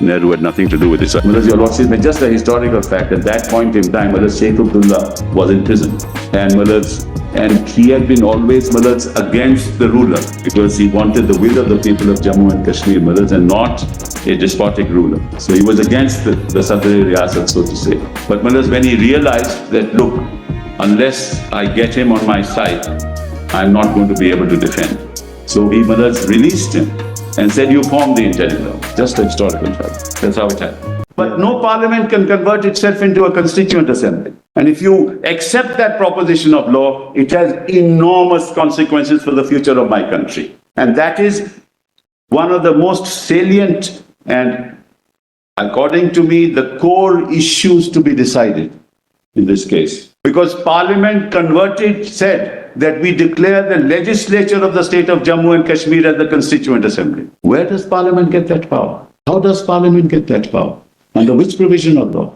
Nehru had nothing to do with it. So, Your Lordship, just a historical fact, at that point in time, Sheikh Abdullah was in prison. And he had been always against the ruler because he wanted the will of the people of Jammu and Kashmir and not a despotic ruler. So he was against the Sadr-e Riyasat, so to say. But when he realized that, look, unless I get him on my side, I'm not going to be able to defend. So he released him and said, you form the intelligence. Just a historical fact. That's how it happened. But no parliament can convert itself into a constituent assembly. And if you accept that proposition of law, it has enormous consequences for the future of my country. And that is one of the most salient and, according to me, the core issues to be decided in this case. Because Parliament said that we declare the legislature of the state of Jammu and Kashmir as the Constituent Assembly. Where does Parliament get that power? How does Parliament get that power? Under which provision of law?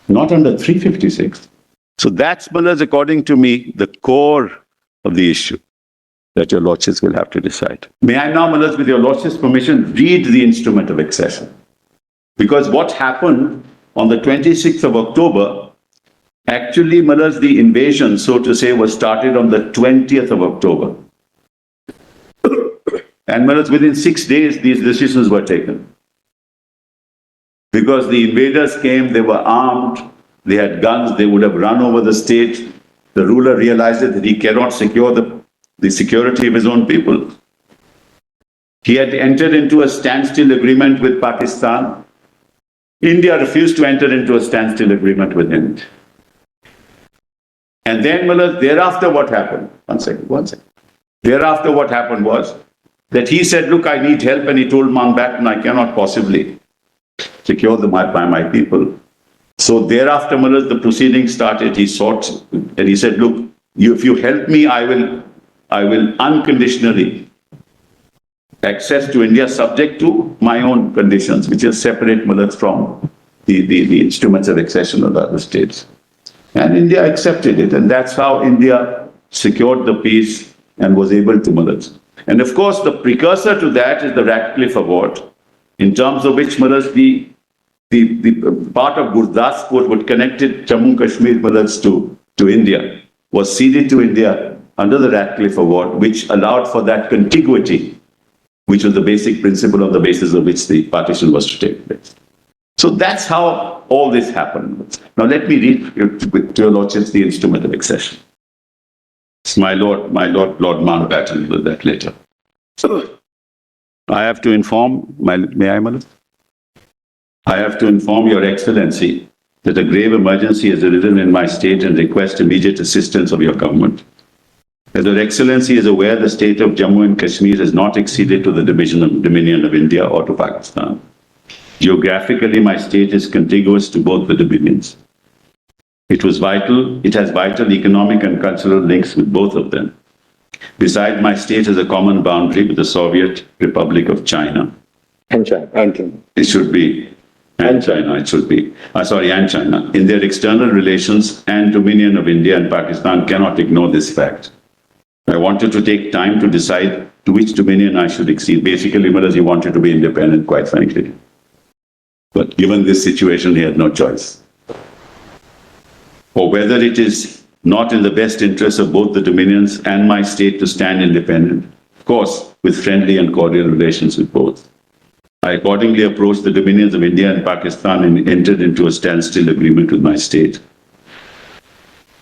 Not under 356. So that's, according to me, the core of the issue that your Lordships will have to decide. May I now, with your Lordships' permission, read the instrument of accession? Because what happened on the 26th of October, actually, the invasion, so to say, was started on the 20th of October. And within 6 days, these decisions were taken. Because the invaders came, they were armed, they had guns, they would have run over the state. The ruler realized that he cannot secure the security of his own people. He had entered into a standstill agreement with Pakistan. India refused to enter into a standstill agreement with him. And then, thereafter what happened? One second. Thereafter what happened was that he said, look, I need help, and he told Mountbatten, I cannot possibly secure my people. So thereafter, the proceedings started. He sought, and he said, look, if you help me, I will unconditionally access to India subject to my own conditions, which is separate from the instruments of accession of the other states. And India accepted it, and that's how India secured the peace and was able to And of course, the precursor to that is the Ratcliffe Award, in terms of which the part of Gurdaspur, what connected Jammu and Kashmir to India, was ceded to India under the Ratcliffe Award, which allowed for that contiguity, which was the basic principle on the basis of which the partition was to take place. So that's how all this happened. Now let me read to your Lordships the instrument of accession. It's my Lord Lord Mountbatten with that later. So I have to inform, I have to inform Your Excellency that a grave emergency has arisen in my state and request immediate assistance of your government. As Your Excellency is aware, the state of Jammu and Kashmir has not acceded to the dominion of India or to Pakistan. Geographically, my state is contiguous to both the dominions. It has vital economic and cultural links with both of them. Besides, my state has a common boundary with the Soviet Republic of China. And China. It should be. And China, it should be. And China. In their external relations, and dominion of India and Pakistan cannot ignore this fact. I wanted to take time to decide to which dominion I should accede. Basically, he wanted to be independent, quite frankly. But given this situation, he had no choice. Or whether it is not in the best interest of both the dominions and my state to stand independent, of course, with friendly and cordial relations with both. I accordingly approached the dominions of India and Pakistan and entered into a standstill agreement with my state.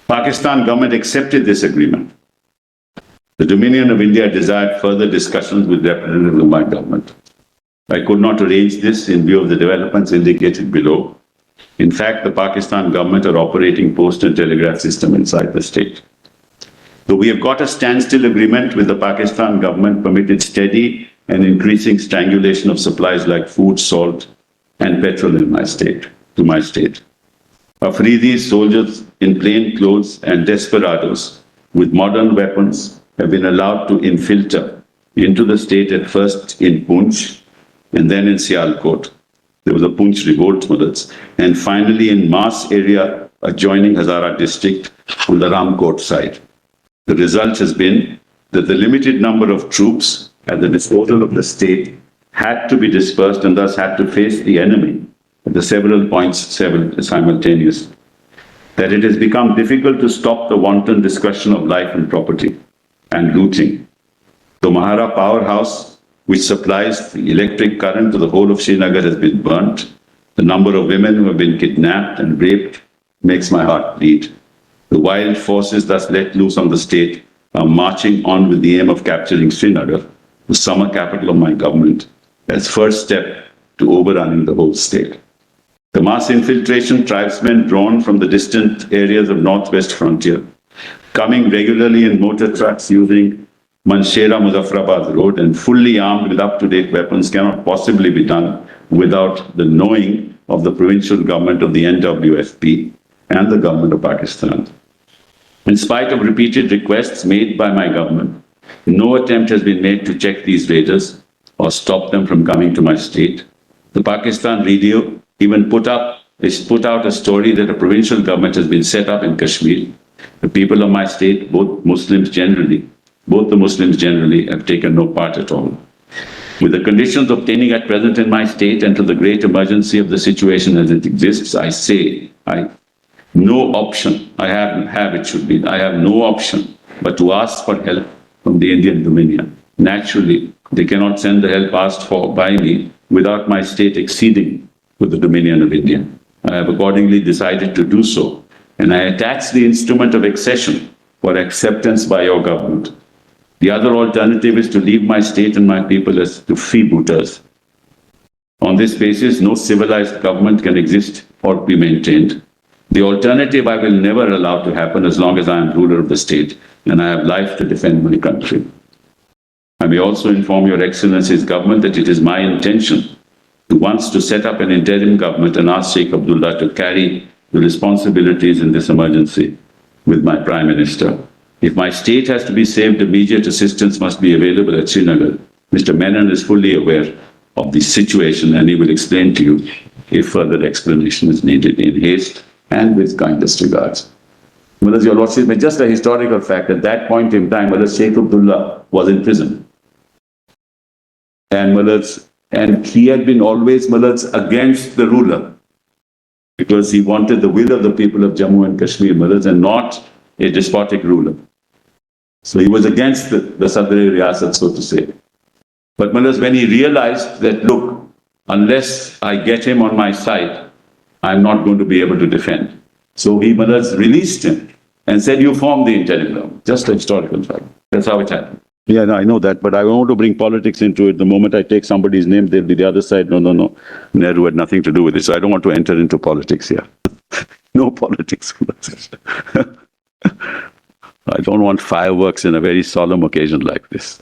Pakistan government accepted this agreement. The Dominion of India desired further discussions with representatives of my government. I could not arrange this in view of the developments indicated below. In fact, the Pakistan government are operating post and telegraph system inside the state. Though we have got a standstill agreement with the Pakistan government permitted steady and increasing strangulation of supplies like food, salt, and petrol in my state, to my state. Afridis, soldiers in plain clothes, and desperados with modern weapons have been allowed to infiltrate into the state, at first in Poonch and then in Sialkot. There was a Poonch revolt, and finally in Mas area adjoining Hazara district on the Ramkot side. The result has been that the limited number of troops at the disposal of the state had to be dispersed and thus had to face the enemy at the several points simultaneously. That it has become difficult to stop the wanton destruction of life and property and looting. The Mahara powerhouse, which supplies the electric current to the whole of Srinagar, has been burnt. The number of women who have been kidnapped and raped makes my heart bleed. The wild forces thus let loose on the state are marching on with the aim of capturing Srinagar, the summer capital of my government, as first step to overrunning the whole state. The mass infiltration tribesmen drawn from the distant areas of northwest frontier, coming regularly in motor trucks using Manshera-Muzaffarabad road and fully armed with up-to-date weapons cannot possibly be done without the knowing of the provincial government of the NWFP and the government of Pakistan. In spite of repeated requests made by my government, no attempt has been made to check these raiders or stop them from coming to my state. The Pakistan radio even put out a story that a provincial government has been set up in Kashmir. The people of my state, both the Muslims generally, have taken no part at all. With the conditions obtaining at present in my state and to the great emergency of the situation as it exists, I have no option but to ask for help from the Indian Dominion. Naturally, they cannot send the help asked for by me without my state acceding to the Dominion of India. I have accordingly decided to do so, and I attach the instrument of accession for acceptance by your government. The other alternative is to leave my state and my people as to freebooters. On this basis, no civilized government can exist or be maintained. The alternative I will never allow to happen as long as I am ruler of the state and I have life to defend my country. I may also inform Your Excellency's government that it is my intention to set up an interim government and ask Sheikh Abdullah to carry the responsibilities in this emergency with my Prime Minister. If my state has to be saved, immediate assistance must be available at Srinagar. Mr. Menon is fully aware of the situation and he will explain to you if further explanation is needed in haste and with kindest regards. Your Lordship, just a historical fact, at that point in time, Sheikh Abdullah was in prison. And he had been always against the ruler because he wanted the will of the people of Jammu and Kashmir and not a despotic ruler. So he was against the Sadr-e Riyasat, so to say. But when he realized that, look, unless I get him on my side, I'm not going to be able to defend. So he released him and said, you form the interim government. Just a historical fact. That's how it happened. Yeah, no, I know that, but I want to bring politics into it. The moment I take somebody's name, they'll be the other side. No. Nehru had nothing to do with it. So I don't want to enter into politics here. No politics. I don't want fireworks in a very solemn occasion like this.